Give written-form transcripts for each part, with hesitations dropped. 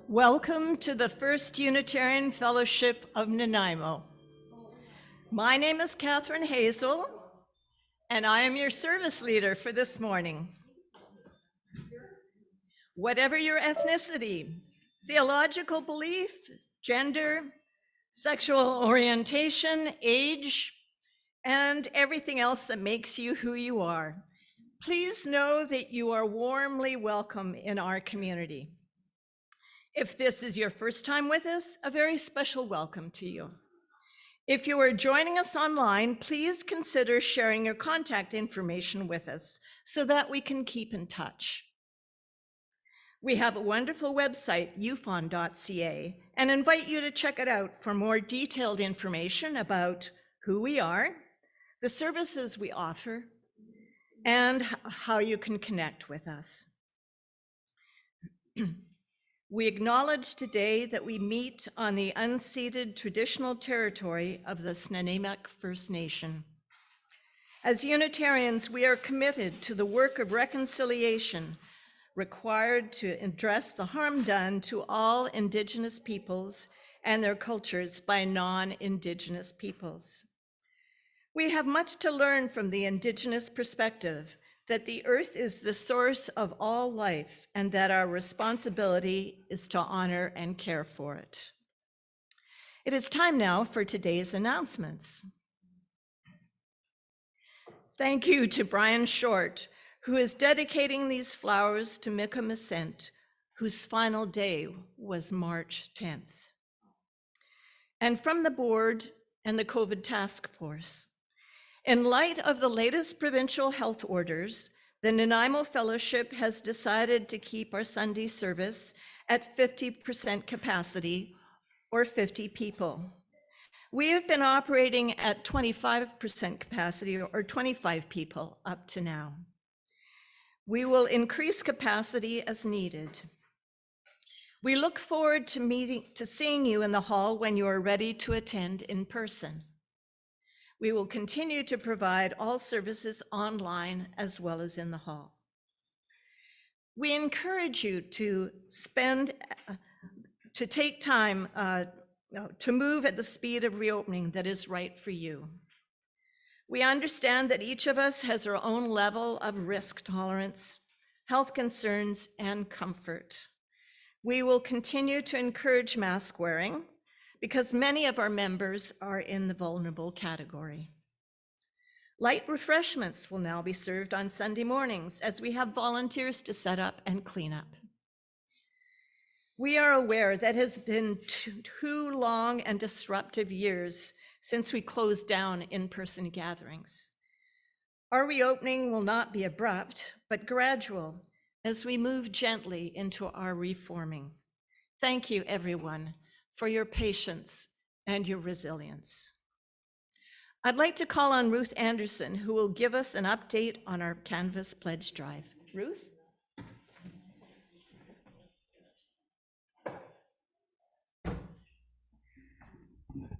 Welcome to the First Unitarian Fellowship of Nanaimo. My name is Catherine Hazel, and I am your service leader for this morning. Whatever your ethnicity, theological belief, gender, sexual orientation, age, and everything else that makes you who you are, please know that you are warmly welcome in our community. If this is your first time with us, a very special welcome to you. If you are joining us online, please consider sharing your contact information with us so that we can keep in touch. We have a wonderful website, ufon.ca, and invite you to check it out for more detailed information about who we are, the services we offer, and how you can connect with us. We acknowledge today that we meet on the unceded traditional territory of the Snuneymuxw First Nation. As Unitarians, we are committed to the work of reconciliation required to address the harm done to all Indigenous peoples and their cultures by non-Indigenous peoples. We have much to learn from the Indigenous perspective, that the earth is the source of all life and that our responsibility is to honor and care for it. It is time now for today's announcements. Thank you to Brian Short, who is dedicating these flowers to Mi'kmaq, whose final day was March 10th. And from the board and the COVID task force, in light of the latest provincial health orders, the Nanaimo Fellowship has decided to keep our Sunday service at 50% capacity, or 50 people. We have been operating at 25% capacity, or 25 people up to now. We will increase capacity as needed. We look forward to seeing you in the hall when you are ready to attend in person. We will continue to provide all services online as well as in the hall. We encourage you to take time to move at the speed of reopening that is right for you. We understand that each of us has our own level of risk tolerance, health concerns, and comfort. We will continue to encourage mask wearing, because many of our members are in the vulnerable category. Light refreshments will now be served on Sunday mornings as we have volunteers to set up and clean up. We are aware that it has been two long and disruptive years since we closed down in-person gatherings. Our reopening will not be abrupt, but gradual as we move gently into our reforming. Thank you, everyone, for your patience and your resilience. I'd like to call on Ruth Anderson, who will give us an update on our Canvas Pledge Drive. Ruth?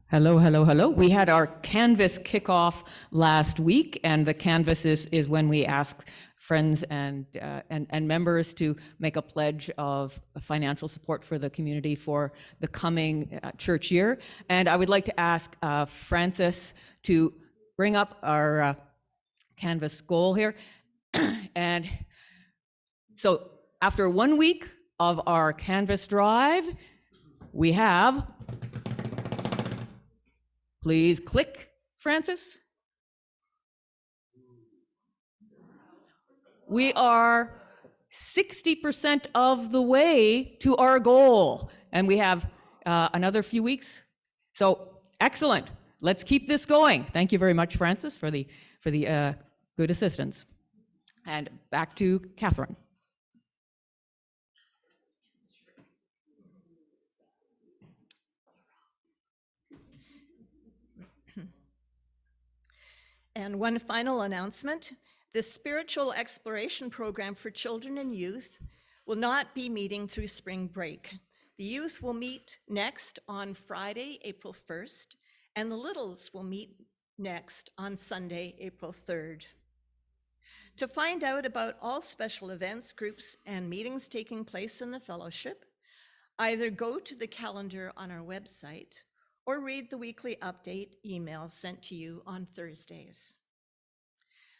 Hello, hello, hello. We had our Canvas kickoff last week, and the Canvas is when we ask friends and members to make a pledge of financial support for the community for the coming church year. And I would like to ask Francis to bring up our Canvas goal here. And so after 1 week of our Canvas drive, we have, please click, Francis. We are 60% of the way to our goal, and we have another few weeks. So excellent. Let's keep this going. Thank you very much, Francis, for the good assistance. And back to Catherine. And one final announcement. The Spiritual Exploration Program for Children and Youth will not be meeting through spring break. The youth will meet next on Friday, April 1st, and the littles will meet next on Sunday, April 3rd. To find out about all special events, groups, and meetings taking place in the fellowship, Either go to the calendar on our website or read the weekly update email sent to you on Thursdays.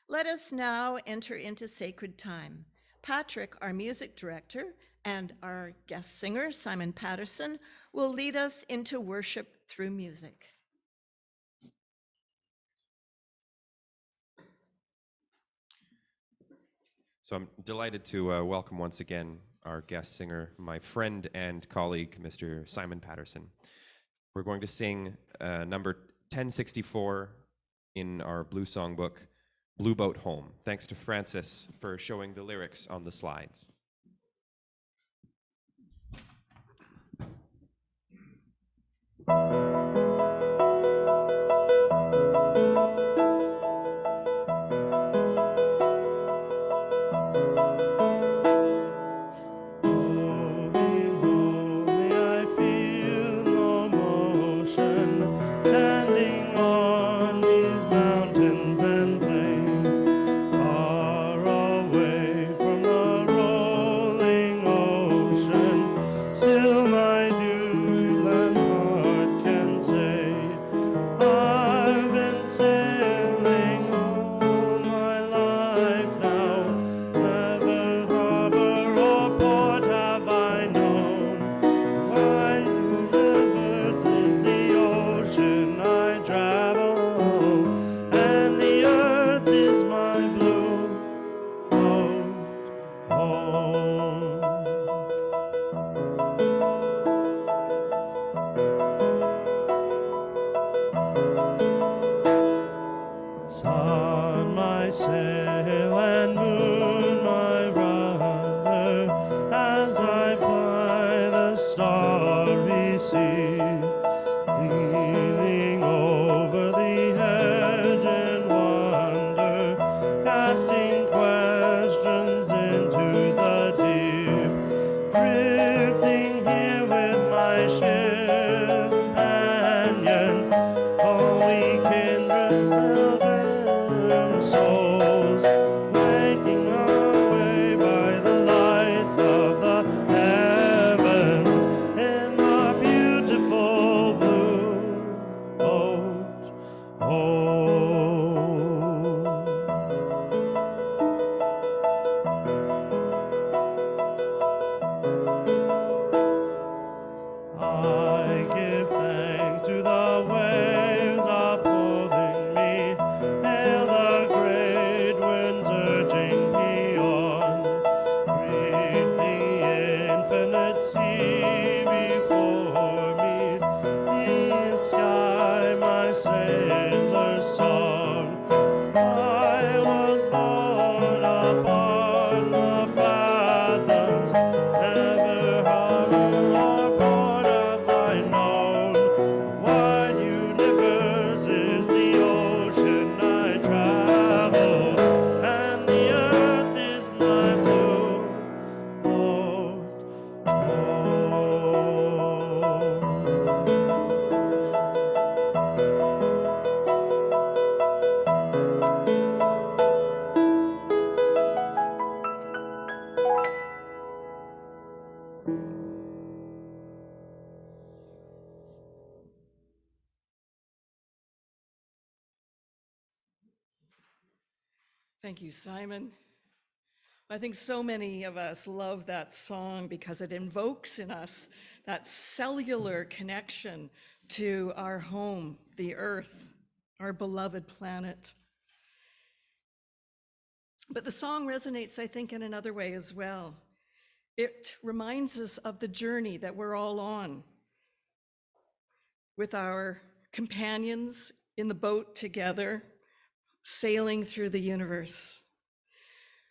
Let us now enter into sacred time. Patrick, our music director, and our guest singer, Simon Paterson, will lead us into worship through music. So I'm delighted to welcome once again our guest singer, my friend and colleague, Mr. Simon Paterson. We're going to sing number 1064 in our Blue Songbook, Blue Boat Home. Thanks to Francis for showing the lyrics on the slides. Sun, my sail, and moon, my rudder, as I ply the starry sea, leaning over the edge in wonder, casting questions into the deep, drifting here with my ship companions, all we kindred souls, making our way by the lights of the heavens in our beautiful blue boat home. I give thanks to the waves upholding me, hail the great winds urging me on, greet the infinite sea before me, the sky my sailor's song. I was born upon the fathoms, never harbor or port have I known. Wide universe is the ocean I travel, and the earth is my blue boat home. Thank you, Simon. I think so many of us love that song because it invokes in us that cellular connection to our home, the earth, our beloved planet. But the song resonates, I think, in another way as well. It reminds us of the journey that we're all on with our companions in the boat together, sailing through the universe.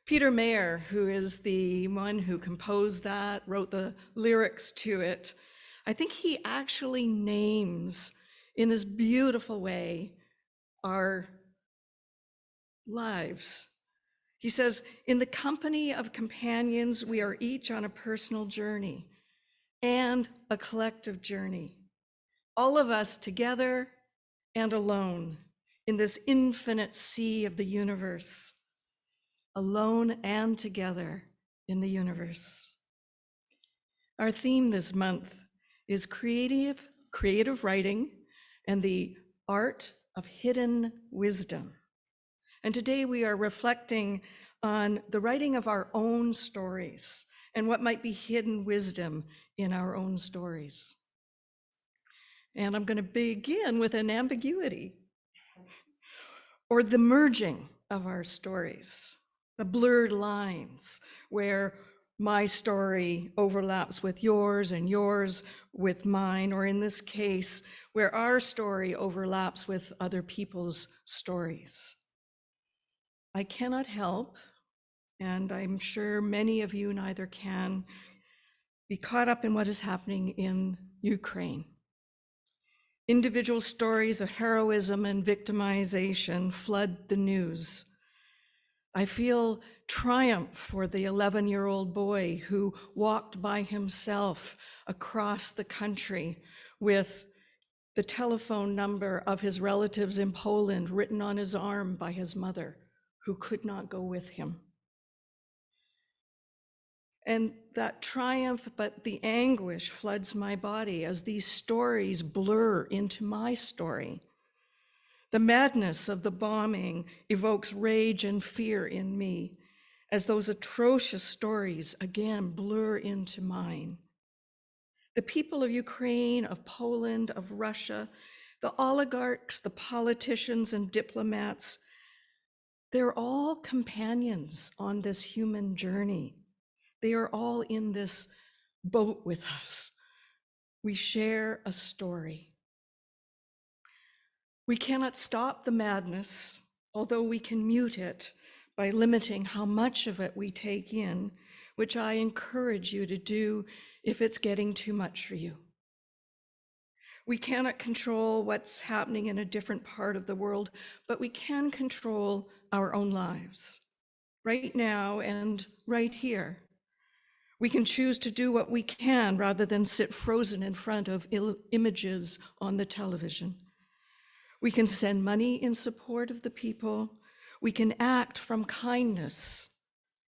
Peter Mayer, who is the one who composed that, wrote the lyrics to it, I think he actually names in this beautiful way our lives. He says, in the company of companions, we are each on a personal journey and a collective journey. All of us together and alone in this infinite sea of the universe, alone and together in the universe. Our theme this month is creative writing and the art of hidden wisdom. And today we are reflecting on the writing of our own stories and what might be hidden wisdom in our own stories. And I'm going to begin with an ambiguity, or the merging of our stories, the blurred lines where my story overlaps with yours and yours with mine, or in this case, where our story overlaps with other people's stories. I cannot help, and I'm sure many of you neither can, be caught up in what is happening in Ukraine. Individual stories of heroism and victimization flood the news. I feel triumph for the 11-year-old boy who walked by himself across the country with the telephone number of his relatives in Poland written on his arm by his mother, who could not go with him. And that triumph, but the anguish floods my body as these stories blur into my story. The madness of the bombing evokes rage and fear in me as those atrocious stories again blur into mine. The people of Ukraine, of Poland, of Russia, the oligarchs, the politicians and diplomats, they're all companions on this human journey. They are all in this boat with us. We share a story. We cannot stop the madness, although we can mute it by limiting how much of it we take in, which I encourage you to do if it's getting too much for you. We cannot control what's happening in a different part of the world, but we can control our own lives, right now and right here. We can choose to do what we can rather than sit frozen in front of images on the television. We can send money in support of the people. We can act from kindness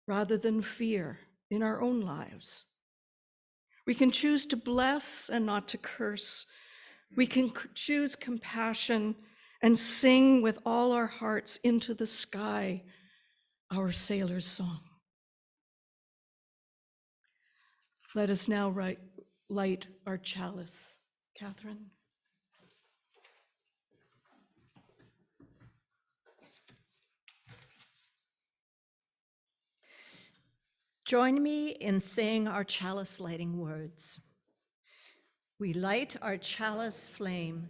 rather than fear in our own lives. We can choose to bless and not to curse. We can choose compassion and sing with all our hearts into the sky, our sailor's song. Let us now light our chalice. Catherine. Join me in saying our chalice lighting words. We light our chalice flame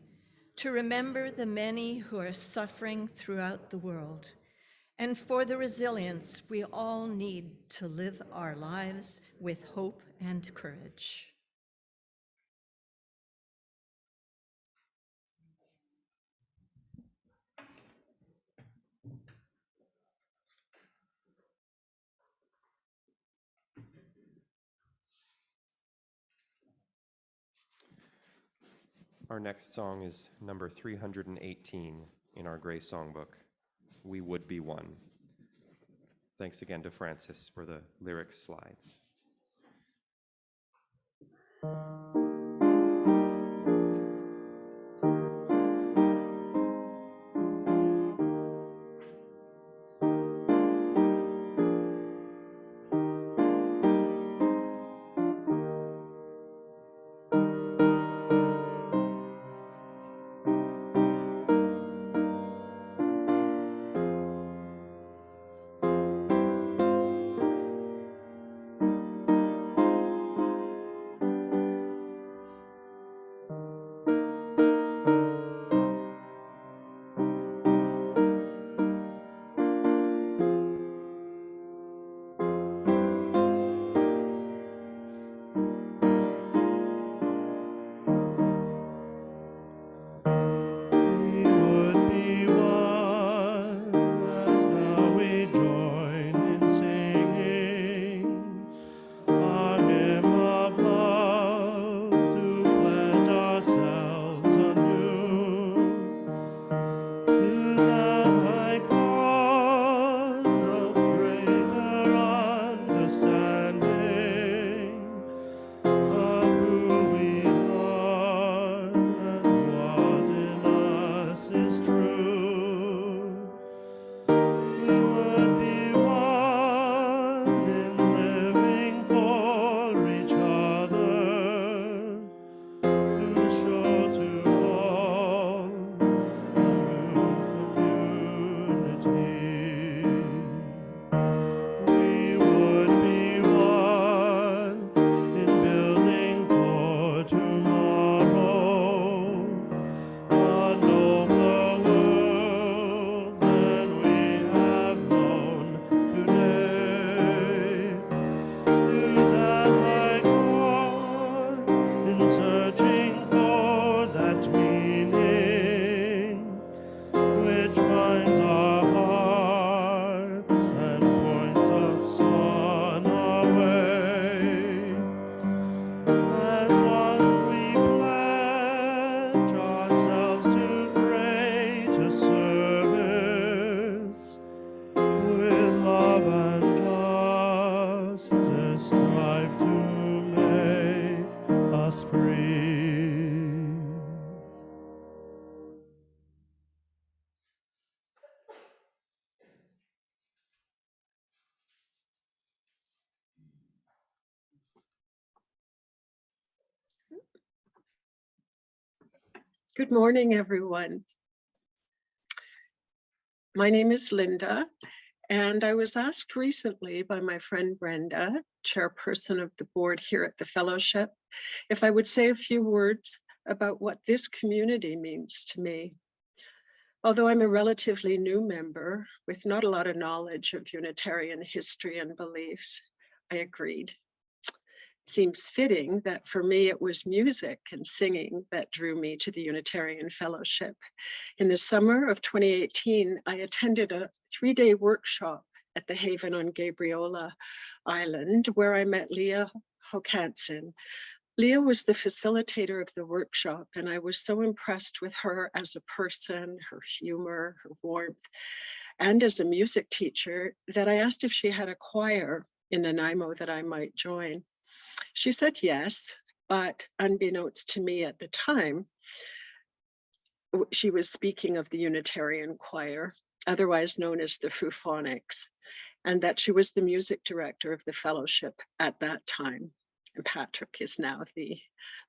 to remember the many who are suffering throughout the world, and for the resilience we all need to live our lives with hope and courage. Our next song is number 318 in our Gray Songbook, We Would Be One. Thanks again to Francis for the lyrics slides. Good morning, everyone. My name is Linda, and I was asked recently by my friend Brenda, chairperson of the board here at the fellowship, if I would say a few words about what this community means to me. Although I'm a relatively new member with not a lot of knowledge of Unitarian history and beliefs, I agreed. It seems fitting that for me it was music and singing that drew me to the Unitarian Fellowship. In the summer of 2018, I attended a 3-day workshop at the Haven on Gabriola Island, where I met Leah Hokanson. Leah was the facilitator of the workshop, and I was so impressed with her as a person, her humor, her warmth, and as a music teacher that I asked if she had a choir in Nanaimo that I might join. She said yes, but unbeknownst to me at the time, she was speaking of the Unitarian Choir, otherwise known as the Fufonics, and that she was the music director of the fellowship at that time. And Patrick is now the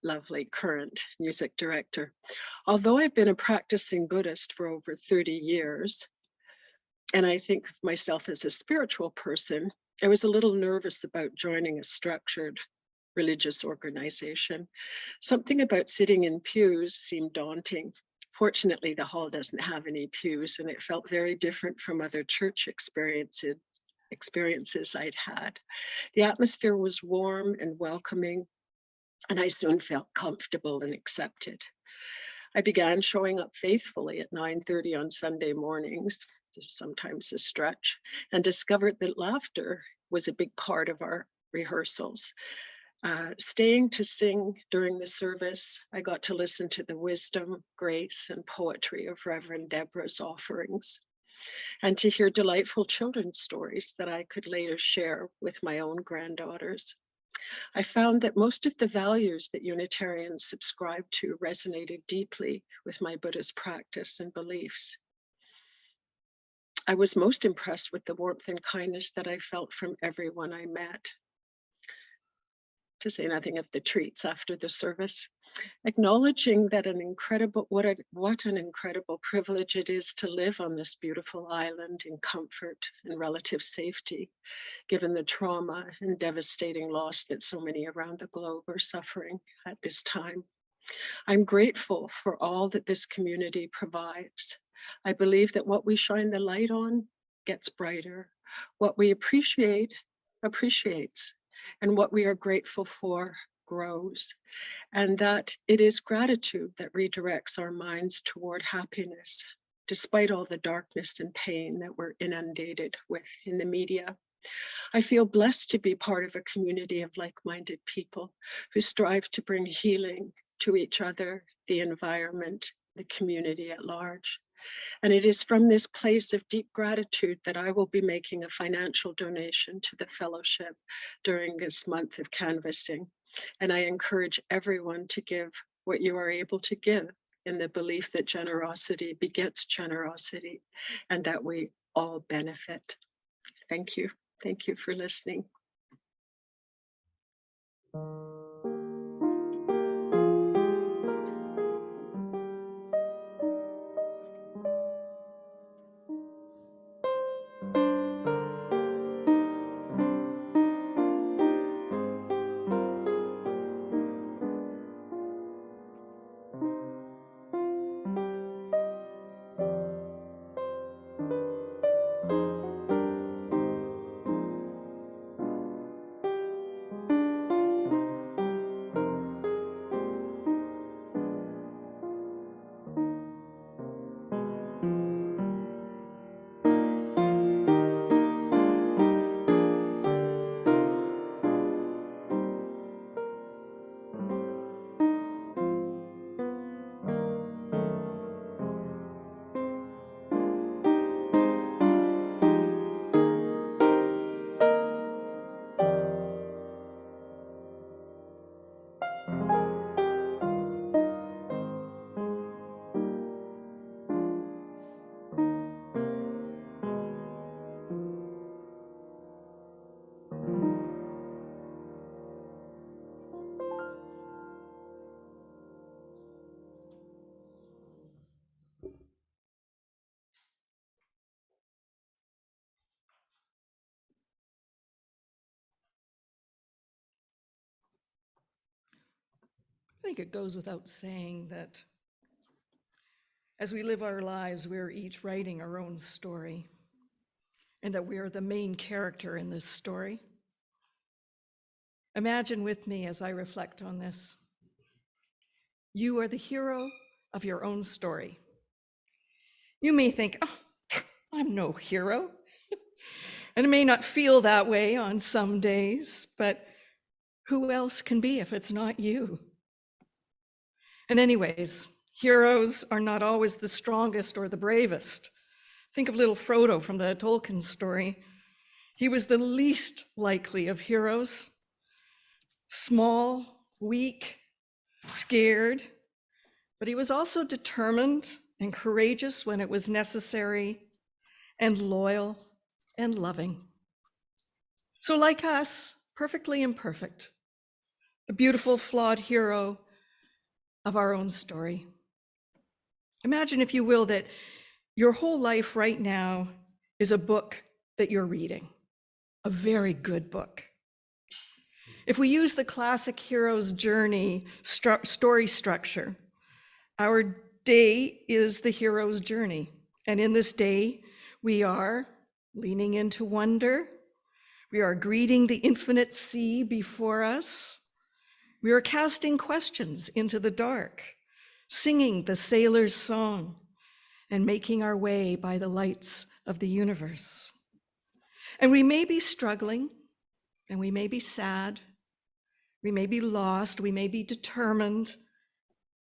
lovely current music director. Although I've been a practicing Buddhist for over 30 years, and I think of myself as a spiritual person, I was a little nervous about joining a structured religious organization. Something about sitting in pews seemed daunting. Fortunately, the hall doesn't have any pews, and it felt very different from other church experiences I'd had. The atmosphere was warm and welcoming, and I soon felt comfortable and accepted. I began showing up faithfully at 9:30 on Sunday mornings, sometimes a stretch, and discovered that laughter was a big part of our rehearsals. Staying to sing during the service, I got to listen to the wisdom, grace, and poetry of Reverend Debra's offerings, and to hear delightful children's stories that I could later share with my own granddaughters. I found that most of the values that Unitarians subscribe to resonated deeply with my Buddhist practice and beliefs. I was most impressed with the warmth and kindness that I felt from everyone I met, to say nothing of the treats after the service. Acknowledging that what an incredible privilege it is to live on this beautiful island in comfort and relative safety, given the trauma and devastating loss that so many around the globe are suffering at this time. I'm grateful for all that this community provides. I believe that what we shine the light on gets brighter. What we appreciate appreciates, and what we are grateful for grows. And that it is gratitude that redirects our minds toward happiness, despite all the darkness and pain that we're inundated with in the media. I feel blessed to be part of a community of like-minded people who strive to bring healing to each other, the environment, the community at large. And it is from this place of deep gratitude that I will be making a financial donation to the fellowship during this month of canvassing. And I encourage everyone to give what you are able to give, in the belief that generosity begets generosity and that we all benefit. Thank you. Thank you for listening. I think it goes without saying that as we live our lives, we're each writing our own story, and that we are the main character in this story. Imagine with me as I reflect on this. You are the hero of your own story. You may think, oh, I'm no hero. And it may not feel that way on some days, but who else can be if it's not you? And anyways, heroes are not always the strongest or the bravest. Think of little Frodo from the Tolkien story. He was the least likely of heroes. Small, weak, scared, but he was also determined and courageous when it was necessary, and loyal and loving. So like us, perfectly imperfect, a beautiful, flawed hero of our own story. Imagine, if you will, that your whole life right now is a book that you're reading, a very good book. If we use the classic hero's journey story structure, our day is the hero's journey. And in this day, we are leaning into wonder. We are greeting the infinite sea before us. We are casting questions into the dark, singing the sailor's song, and making our way by the lights of the universe. And we may be struggling, and we may be sad, we may be lost, we may be determined,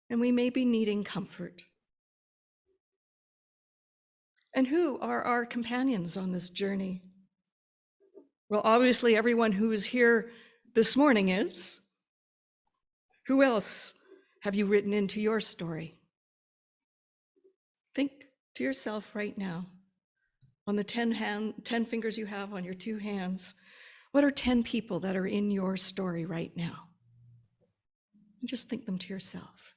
and we may be needing comfort. And who are our companions on this journey? Well, obviously everyone who is here this morning is. Who else have you written into your story? Think to yourself right now, on the 10 fingers you have on your 2 hands, what are 10 people that are in your story right now? And just think them to yourself.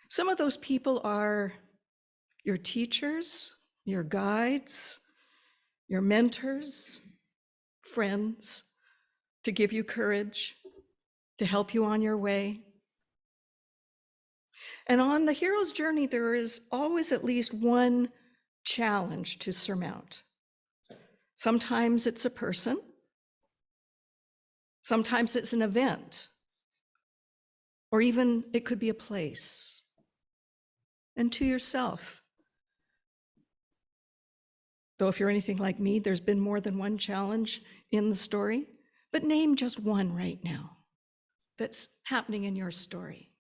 Some of those people are your teachers, your guides, your mentors, friends, to give you courage, to help you on your way. And on the hero's journey, there is always at least one challenge to surmount. Sometimes it's a person, sometimes it's an event, or even it could be a place. And to yourself. Though if you're anything like me, there's been more than one challenge in the story, but name just one right now that's happening in your story.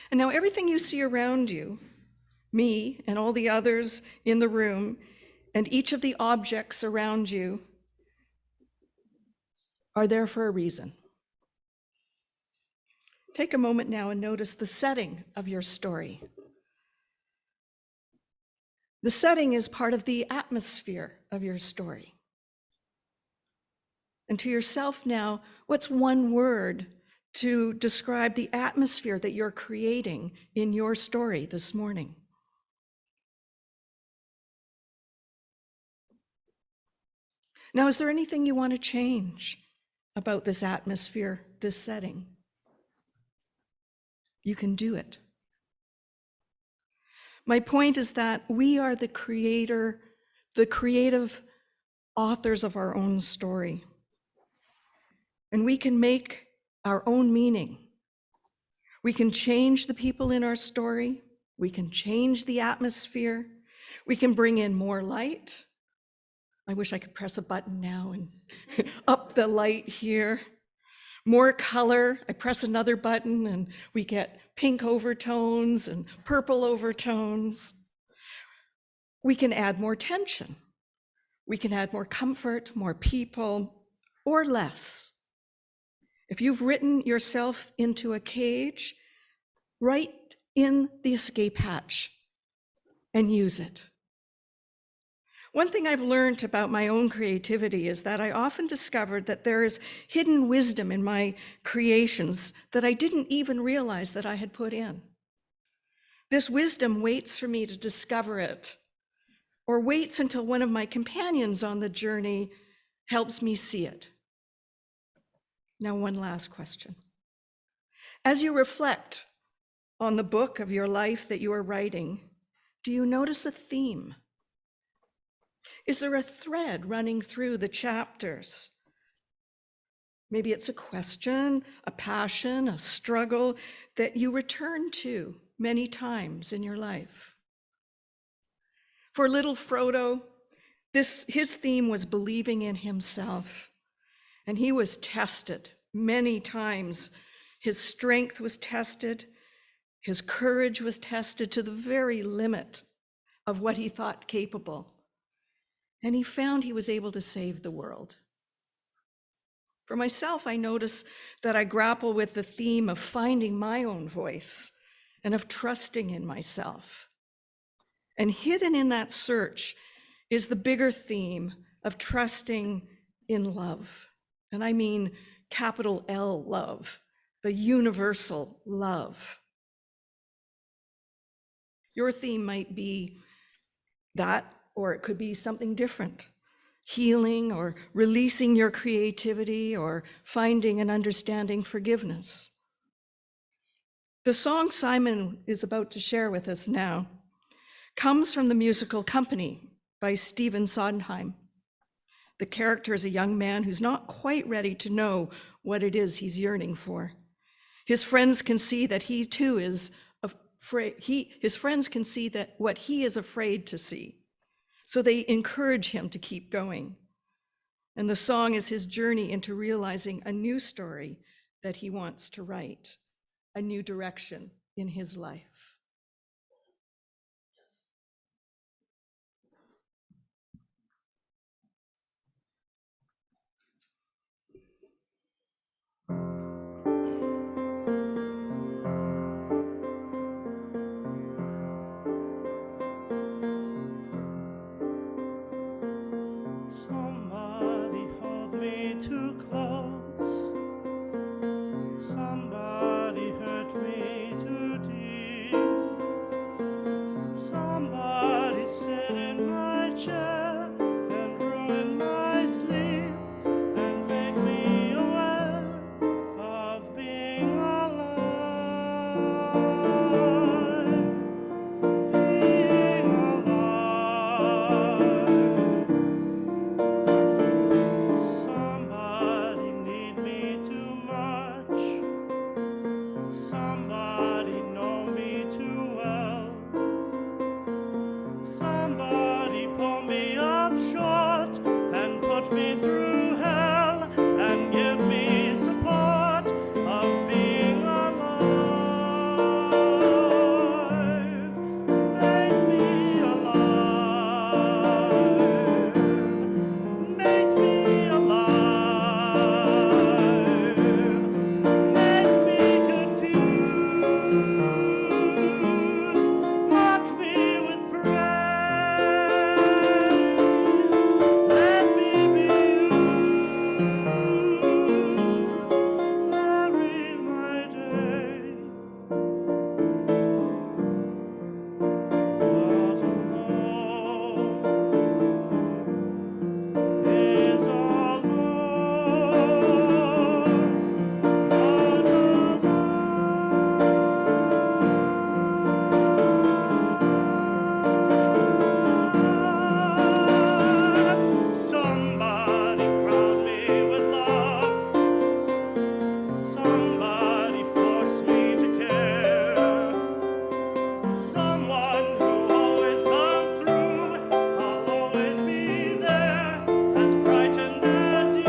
And now everything you see around you, me and all the others in the room, and each of the objects around you are there for a reason. Take a moment now and notice the setting of your story. The setting is part of the atmosphere of your story. And to yourself now, what's one word to describe the atmosphere that you're creating in your story this morning? Now, is there anything you want to change about this atmosphere, this setting? You can do it. My point is that we are the creator, the creative authors of our own story. And we can make our own meaning. We can change the people in our story. We can change the atmosphere. We can bring in more light. I wish I could press a button now and up the light here. More color, I press another button and we get pink overtones and purple overtones. We can add more tension. We can add more comfort, more people, or less. If you've written yourself into a cage, write in the escape hatch and use it. One thing I've learned about my own creativity is that I often discovered that there is hidden wisdom in my creations that I didn't even realize that I had put in. This wisdom waits for me to discover it, or waits until one of my companions on the journey helps me see it. Now, one last question. As you reflect on the book of your life that you are writing, do you notice a theme? Is there a thread running through the chapters? Maybe it's a question, a passion, a struggle that you return to many times in your life. For little Frodo, his theme was believing in himself, and he was tested many times. His strength was tested, his courage was tested to the very limit of what he thought capable, and he found he was able to save the world. For myself, I notice that I grapple with the theme of finding my own voice and of trusting in myself. And hidden in that search is the bigger theme of trusting in love. And I mean capital L love, the universal love. Your theme might be that, or it could be something different. Healing, or releasing your creativity, or finding and understanding forgiveness. The song Simon is about to share with us now comes from the musical Company by Stephen Sondheim. The character is a young man who's not quite ready to know what it is he's yearning for. His friends can see that he too is afraid. His friends can see that what he is afraid to see. So they encourage him to keep going. And the song is his journey into realizing a new story that he wants to write, a new direction in his life. Somebody hold me too close. Somebody hurt me too deep. Somebody sit in my chair and ruin my sleep and make me aware of being alive. Being alive. Somebody need me too much. Somebody know me too well. Somebody pull me up short and put me through hell and give me support of being alive. Make me alive. Make me alive. Make me confused. Mock me with praise. Let me be used. Marry my day. But alone is alone. But alive. Somebody crown me with love. Somebody force me to care. Someone who always comes through. I'll always be there, as frightened as you,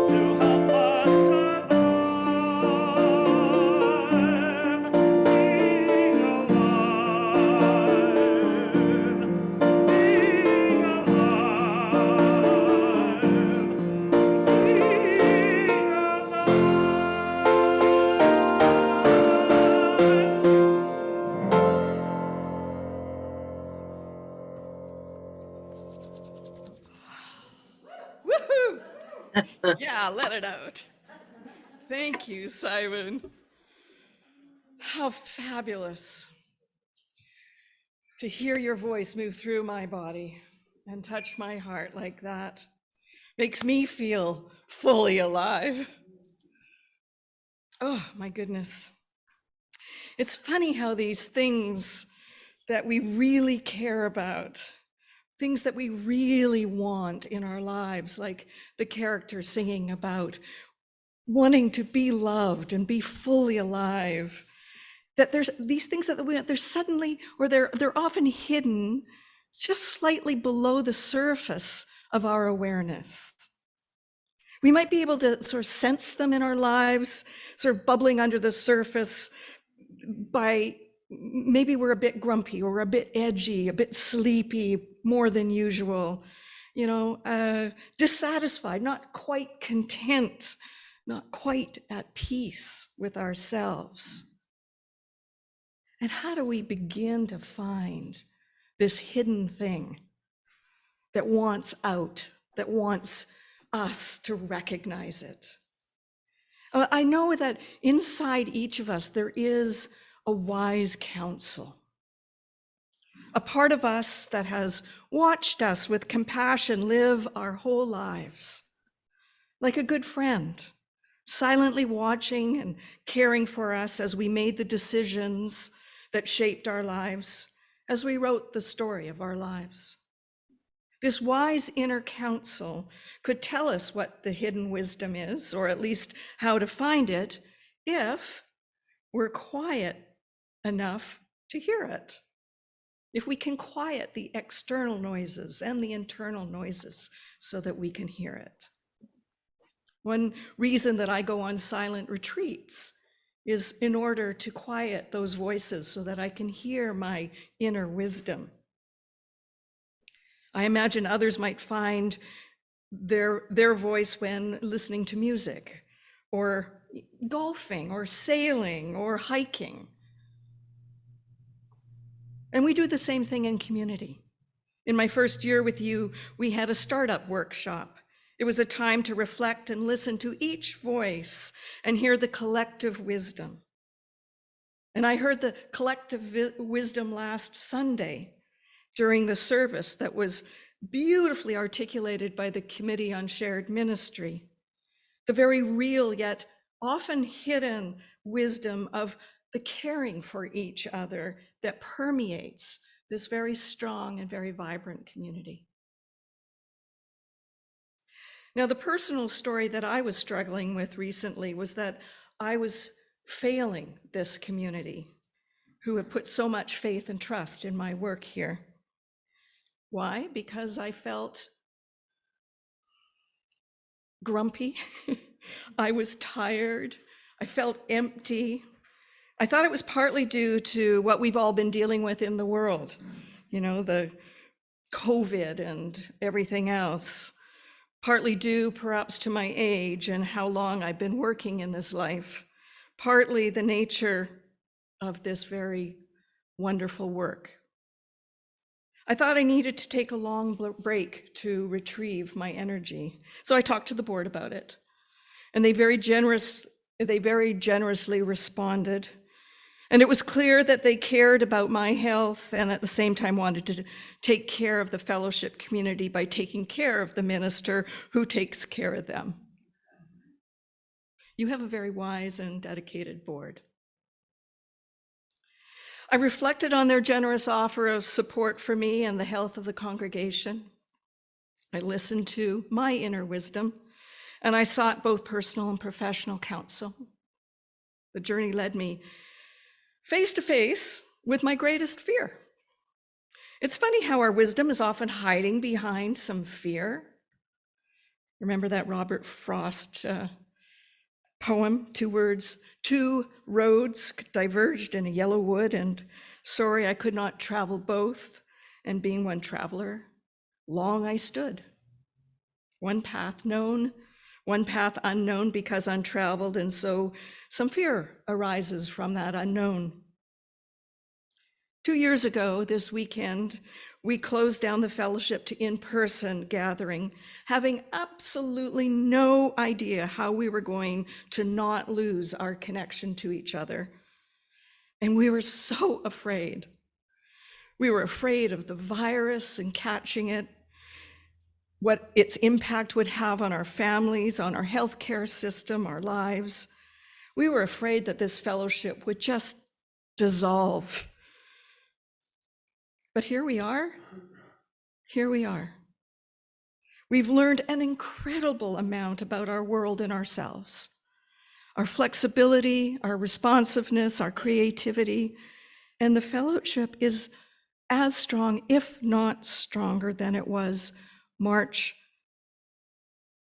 to help us survive. Being alive. Being alive. Being Woohoo! Yeah, let it out. Thank you, Simon. How fabulous. To hear your voice move through my body and touch my heart like that makes me feel fully alive. Oh, my goodness. It's funny how these things that we really care about, things that we really want in our lives, like the character singing about wanting to be loved and be fully alive, that there's these things that they're suddenly, or they're often hidden just slightly below the surface of our awareness. We might be able to sort of sense them in our lives, sort of bubbling under the surface by maybe we're a bit grumpy or a bit edgy, a bit sleepy, more than usual, dissatisfied, not quite content, not quite at peace with ourselves. And how do we begin to find this hidden thing that wants out, that wants us to recognize it? I know that inside each of us, there is a wise counsel, a part of us that has watched us with compassion live our whole lives, like a good friend, silently watching and caring for us as we made the decisions that shaped our lives, as we wrote the story of our lives. This wise inner counsel could tell us what the hidden wisdom is, or at least how to find it, if we're quiet enough to hear it. If we can quiet the external noises and the internal noises so that we can hear it. One reason that I go on silent retreats is in order to quiet those voices so that I can hear my inner wisdom. I imagine others might find their voice when listening to music, or golfing, or sailing, or hiking. And we do the same thing in community. In my first year with you, we had a startup workshop. It was a time to reflect and listen to each voice and hear the collective wisdom. And I heard the collective wisdom last Sunday during the service that was beautifully articulated by the Committee on Shared Ministry. The very real yet often hidden wisdom of the caring for each other that permeates this very strong and very vibrant community. Now, the personal story that I was struggling with recently was that I was failing this community who have put so much faith and trust in my work here. Why? Because I felt grumpy. I was tired. I felt empty. I thought it was partly due to what we've all been dealing with in the world, the COVID and everything else, partly due perhaps to my age and how long I've been working in this life, partly the nature of this very wonderful work. I thought I needed to take a long break to retrieve my energy. So I talked to the board about it, and they very generously responded. And it was clear that they cared about my health and at the same time wanted to take care of the fellowship community by taking care of the minister who takes care of them. You have a very wise and dedicated board. I reflected on their generous offer of support for me and the health of the congregation. I listened to my inner wisdom, and I sought both personal and professional counsel. The journey led me face to face with my greatest fear. It's funny how our wisdom is often hiding behind some fear. Remember that Robert Frost poem, 2 words, 2 roads diverged in a yellow wood, and sorry I could not travel both, and being one traveler, long I stood. One path known, one path unknown because untraveled, and so some fear arises from that unknown. 2 years ago, this weekend, we closed down the fellowship to in-person gathering, having absolutely no idea how we were going to not lose our connection to each other. And we were so afraid. We were afraid of the virus and catching it, what its impact would have on our families, on our healthcare system, our lives. We were afraid that this fellowship would just dissolve. But here we are. Here we are. We've learned an incredible amount about our world and ourselves, our flexibility, our responsiveness, our creativity, and the fellowship is as strong, if not stronger, than it was March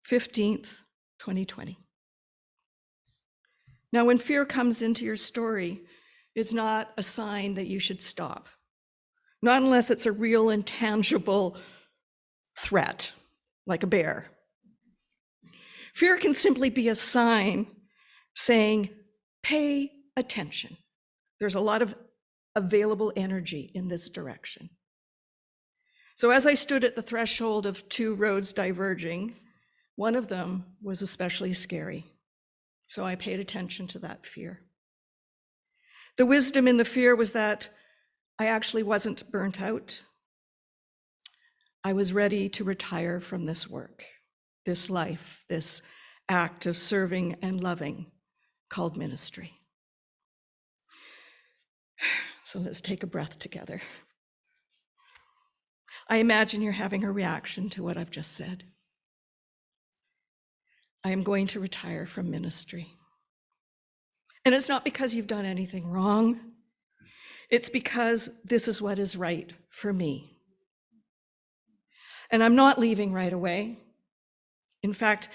15th, 2020. Now, when fear comes into your story, it's not a sign that you should stop, not unless it's a real and tangible threat, like a bear. Fear can simply be a sign saying, pay attention. There's a lot of available energy in this direction. So as I stood at the threshold of two roads diverging, one of them was especially scary. So I paid attention to that fear. The wisdom in the fear was that I actually wasn't burnt out. I was ready to retire from this work, this life, this act of serving and loving called ministry. So let's take a breath together. I imagine you're having a reaction to what I've just said. I am going to retire from ministry. And it's not because you've done anything wrong. It's because this is what is right for me. And I'm not leaving right away. In fact,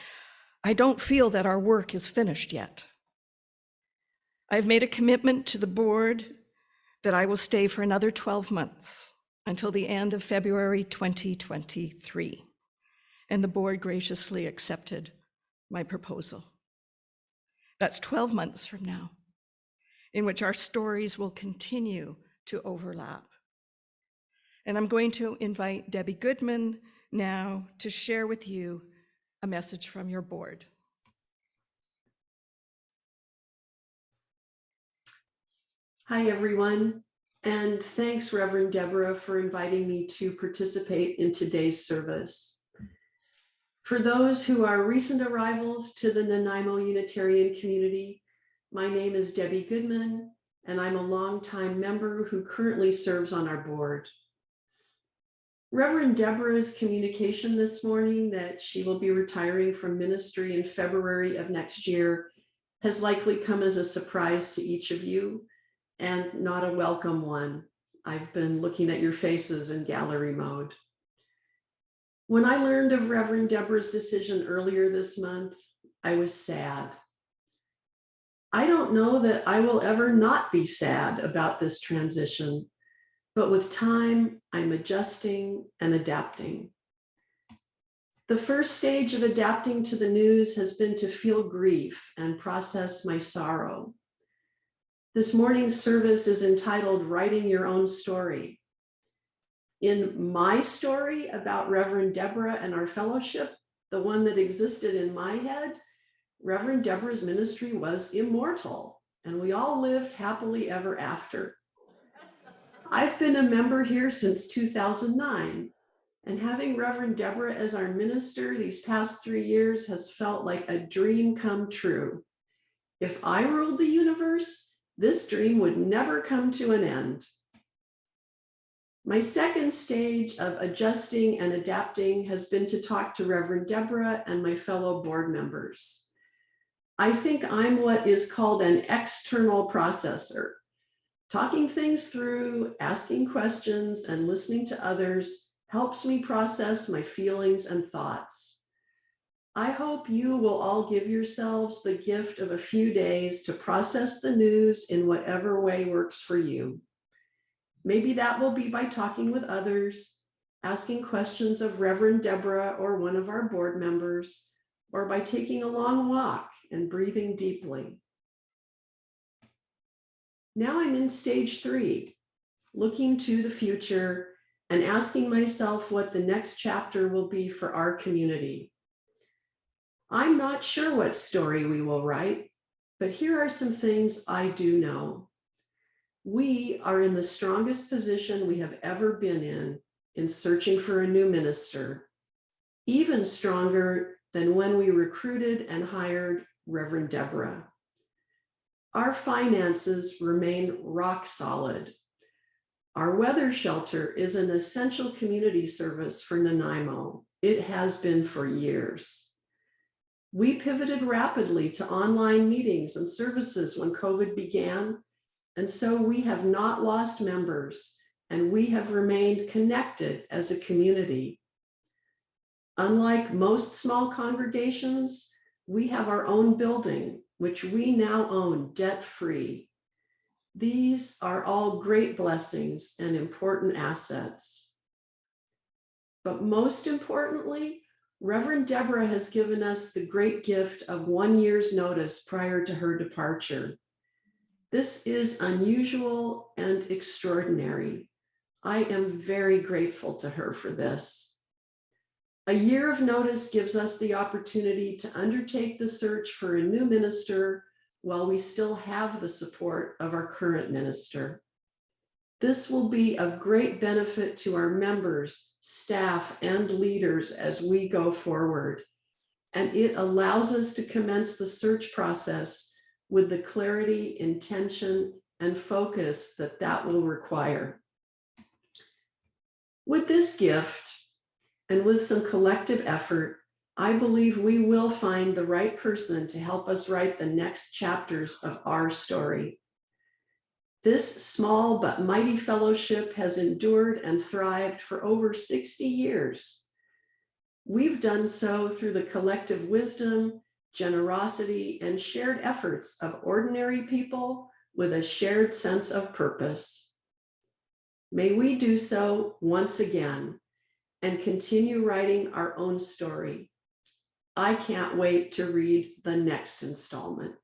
I don't feel that our work is finished yet. I've made a commitment to the board that I will stay for another 12 months until the end of February 2023. And the board graciously accepted my proposal. That's 12 months from now, in which our stories will continue to overlap. And I'm going to invite Debbie Goodman now to share with you a message from your board. Hi, everyone. And thanks, Reverend Debra, for inviting me to participate in today's service. For those who are recent arrivals to the Nanaimo Unitarian community, my name is Debbie Goodman, and I'm a longtime member who currently serves on our board. Reverend Debra's communication this morning that she will be retiring from ministry in February of next year has likely come as a surprise to each of you, and not a welcome one. I've been looking at your faces in gallery mode. When I learned of Reverend Debra's decision earlier this month, I was sad. I don't know that I will ever not be sad about this transition, but with time, I'm adjusting and adapting. The first stage of adapting to the news has been to feel grief and process my sorrow. This morning's service is entitled Writing Your Own Story. In my story about Reverend Debra and our fellowship, the one that existed in my head, Reverend Debra's ministry was immortal, and we all lived happily ever after. I've been a member here since 2009, and having Reverend Debra as our minister these past 3 years has felt like a dream come true. If I ruled the universe, this dream would never come to an end. My second stage of adjusting and adapting has been to talk to Reverend Debra and my fellow board members. I think I'm what is called an external processor. Talking things through, asking questions, and listening to others helps me process my feelings and thoughts. I hope you will all give yourselves the gift of a few days to process the news in whatever way works for you. Maybe that will be by talking with others, asking questions of Reverend Debra or one of our board members, or by taking a long walk and breathing deeply. Now I'm in stage 3, looking to the future and asking myself what the next chapter will be for our community. I'm not sure what story we will write, but here are some things I do know. We are in the strongest position we have ever been in searching for a new minister, even stronger than when we recruited and hired Reverend Debra. Our finances remain rock solid. Our weather shelter is an essential community service for Nanaimo. It has been for years. We pivoted rapidly to online meetings and services when COVID began, and so we have not lost members, and we have remained connected as a community. Unlike most small congregations, we have our own building, which we now own debt-free. These are all great blessings and important assets. But most importantly, Reverend Debra has given us the great gift of 1 year's notice prior to her departure. This is unusual and extraordinary. I am very grateful to her for this. A year of notice gives us the opportunity to undertake the search for a new minister while we still have the support of our current minister. This will be of great benefit to our members, staff, and leaders as we go forward. And it allows us to commence the search process with the clarity, intention, and focus that will require. With this gift, and with some collective effort, I believe we will find the right person to help us write the next chapters of our story. This small but mighty fellowship has endured and thrived for over 60 years. We've done so through the collective wisdom, generosity, and shared efforts of ordinary people with a shared sense of purpose. May we do so once again and continue writing our own story. I can't wait to read the next installment.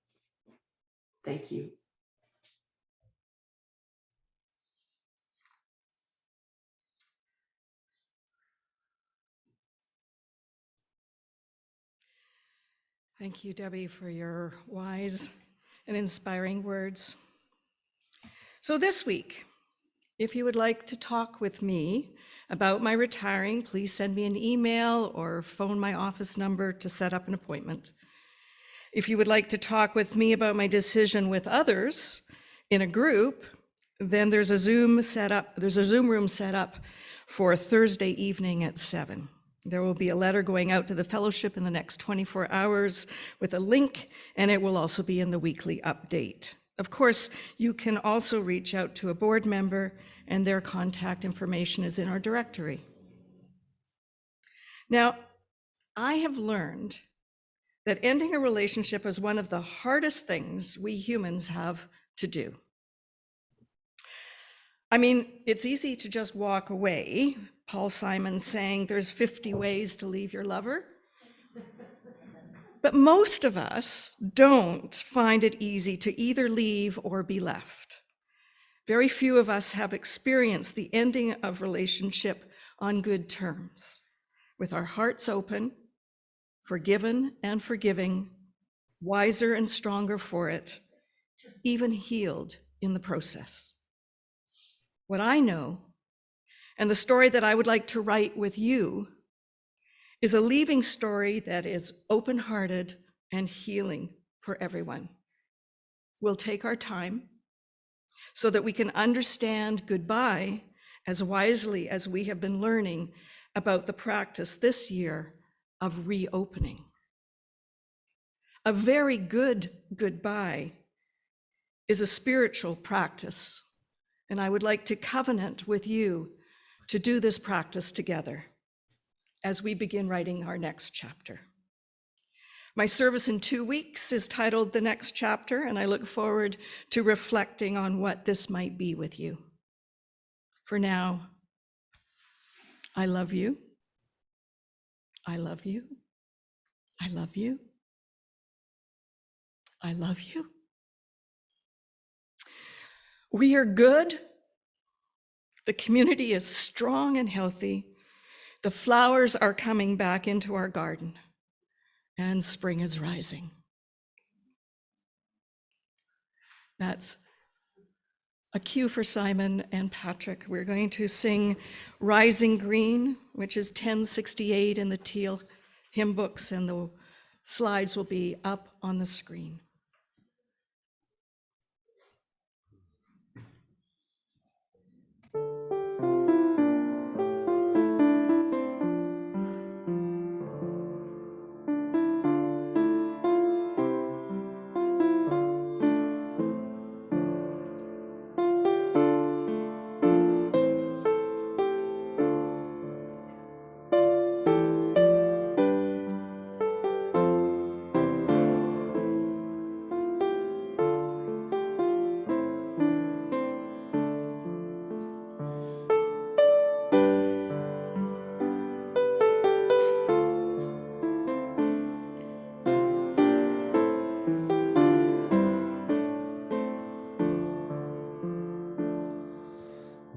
Thank you. Thank you, Debbie, for your wise and inspiring words. So this week, if you would like to talk with me about my retiring, please send me an email or phone my office number to set up an appointment. If you would like to talk with me about my decision with others in a group, then there's a Zoom room set up for Thursday evening at 7. There will be a letter going out to the fellowship in the next 24 hours with a link, and it will also be in the weekly update. Of course, you can also reach out to a board member, and their contact information is in our directory. Now, I have learned that ending a relationship is one of the hardest things we humans have to do. I mean, it's easy to just walk away. Paul Simon saying there's 50 ways to leave your lover. But most of us don't find it easy to either leave or be left. Very few of us have experienced the ending of relationship on good terms, with our hearts open, forgiven and forgiving, wiser and stronger for it, even healed in the process. What I know, and the story that I would like to write with you, is a leaving story that is open-hearted and healing for everyone. We'll take our time so that we can understand goodbye as wisely as we have been learning about the practice this year of reopening. A very good goodbye is a spiritual practice, and I would like to covenant with you to do this practice together as we begin writing our next chapter. My service in 2 weeks is titled The Next Chapter, and I look forward to reflecting on what this might be with you. For now, I love you. I love you. I love you. I love you. We are good. The community is strong and healthy. The flowers are coming back into our garden, and spring is rising. That's A cue for Simon and Patrick. We're going to sing Rising Green, which is 1068 in the Teal hymn books, and the slides will be up on the screen.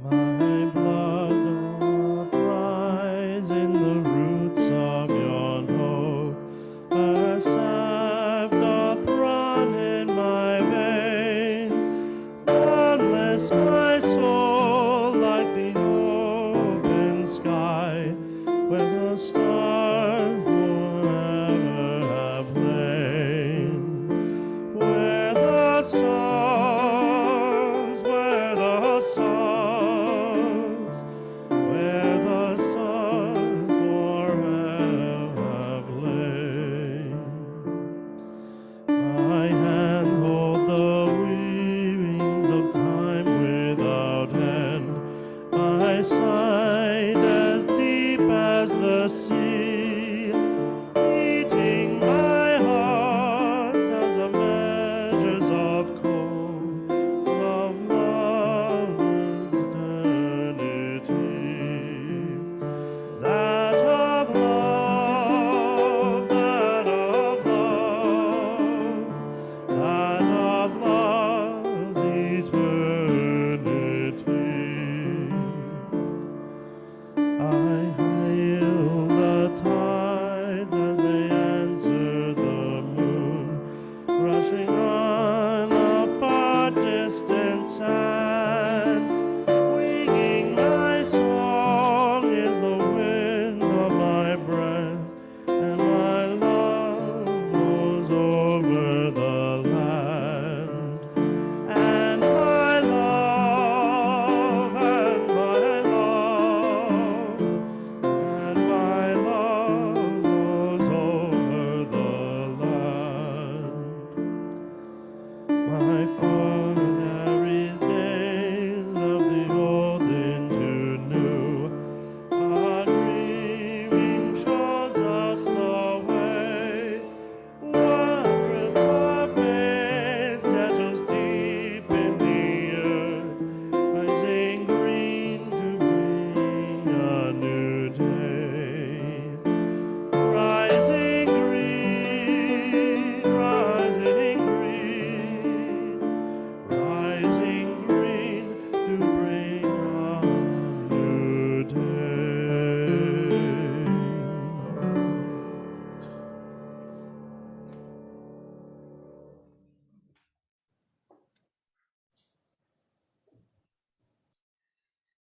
My blood doth rise in the roots of yon oak. Her sap doth run in my veins. Boundless my soul like the open sky, where the stars forever have lain. Where the stars, where the stars, where the stars forever have lain. My hand hold the weavings of time without end. My sight as deep as the sea, beating my heart as the measures of cold of love's eternity. That of love, that of love, that of love's eternity. I hail the tides as they answer the moon, rushing on a far distant sand. Winging my song is the wind of my breast, and my love blows over the land. And my love, and my love, and my love blows over the land. My father carries days of the old into new. Our dreaming shows us the way. Wondrous our faith sets us deep in the earth, rising green to bring a new day. Rising green, rising green, rising green to bring a new day.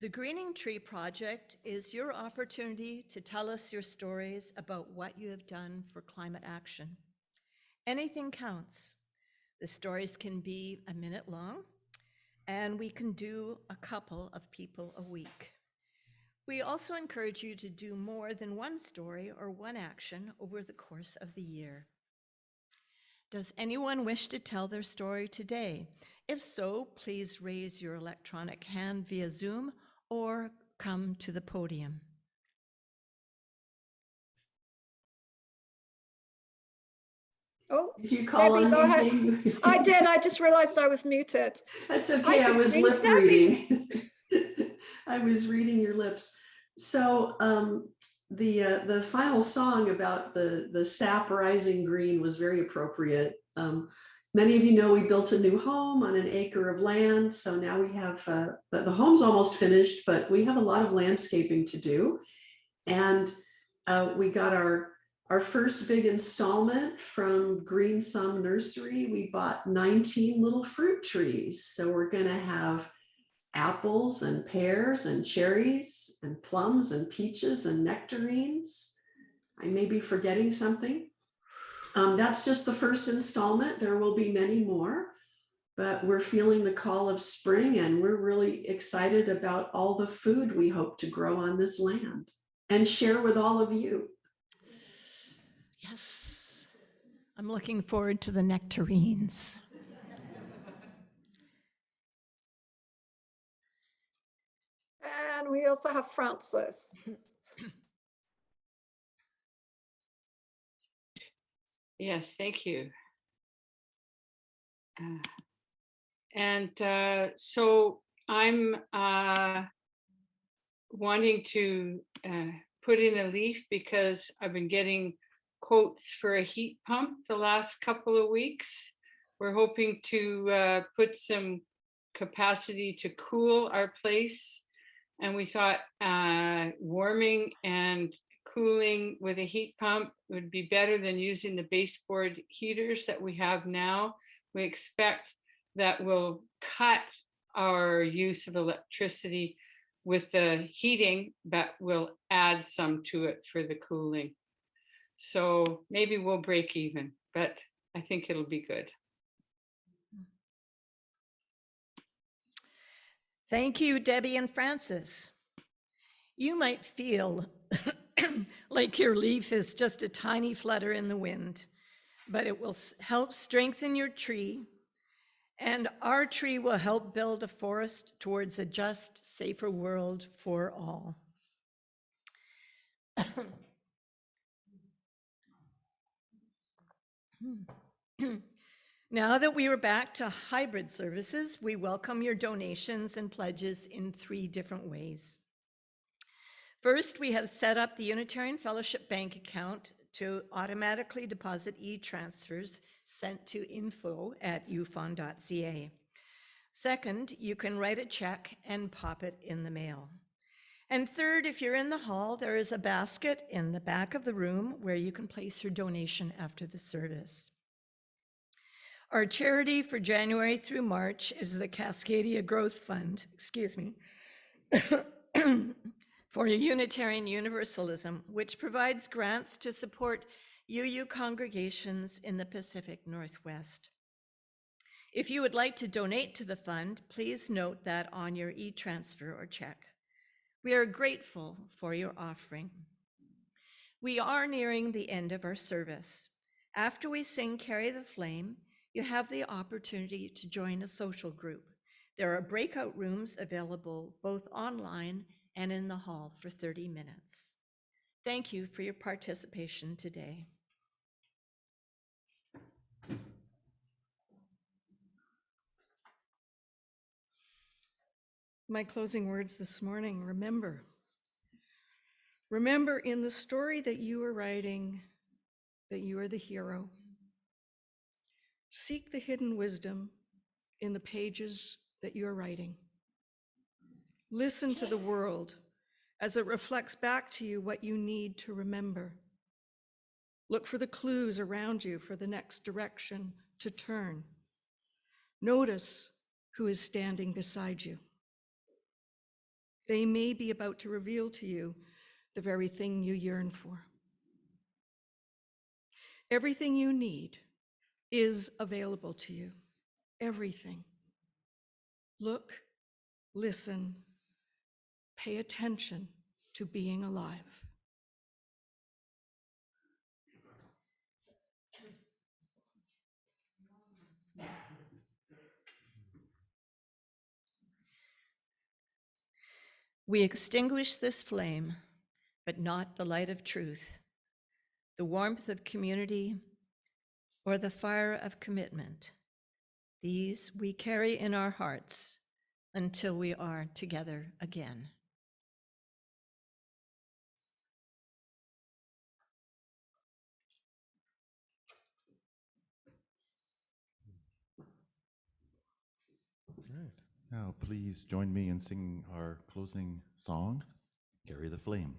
The Greening Tree Project is your opportunity to tell us your stories about what you have done for climate action. Anything counts. The stories can be a minute long, and we can do a couple of people a week. We also encourage you to do more than one story or one action over the course of the year. Does anyone wish to tell their story today? If so, please raise your electronic hand via Zoom or come to the podium. Oh, Did you call Debbie, on go me, ahead. Jane? I did. I just realized I was muted. That's okay. I can was see lip Debbie. reading. I was reading your lips. So the final song about the sap rising green was very appropriate. Many of you know we built a new home on an acre of land. So now we have, the home's almost finished, but we have a lot of landscaping to do. And we got our Our first big installment from Green Thumb Nursery, we bought 19 little fruit trees. So we're going to have apples and pears and cherries and plums and peaches and nectarines. I may be forgetting something. That's just the first installment. There will be many more, but we're feeling the call of spring and we're really excited about all the food we hope to grow on this land and share with all of you. Yes, I'm looking forward to the nectarines. And we also have Francis. Yes, thank you. So I'm wanting to put in a leaf because I've been getting quotes for a heat pump the last couple of weeks. We're hoping to put some capacity to cool our place. And we thought warming and cooling with a heat pump would be better than using the baseboard heaters that we have now. We expect that will cut our use of electricity with the heating, but will add some to it for the cooling. So maybe we'll break even, but I think it'll be good. Thank you, Debbie and Francis. You might feel like your leaf is just a tiny flutter in the wind, but it will help strengthen your tree, and our tree will help build a forest towards a just, safer world for all. Now that we are back to hybrid services, we welcome your donations and pledges in 3 different ways. First, we have set up the Unitarian Fellowship bank account to automatically deposit e-transfers sent to info@ufon.ca. Second, you can write a check and pop it in the mail. And third, if you're in the hall, there is a basket in the back of the room where you can place your donation after the service. Our charity for January through March is the Cascadia Growth Fund, for Unitarian Universalism, which provides grants to support UU congregations in the Pacific Northwest. If you would like to donate to the fund, please note that on your e-transfer or check. We are grateful for your offering. We are nearing the end of our service. After we sing Carry the Flame, you have the opportunity to join a social group. There are breakout rooms available both online and in the hall for 30 minutes. Thank you for your participation today. My closing words this morning, remember in the story that you are writing that you are the hero. Seek the hidden wisdom in the pages that you are writing. Listen to the world as it reflects back to you what you need to remember. Look for the clues around you for the next direction to turn. Notice who is standing beside you. They may be about to reveal to you the very thing you yearn for. Everything you need is available to you. Everything. Look, listen, pay attention to being alive. We extinguish this flame, but not the light of truth, the warmth of community, or the fire of commitment. These we carry in our hearts until we are together again. All right. Now, please join me in singing our closing song, Carry the Flame.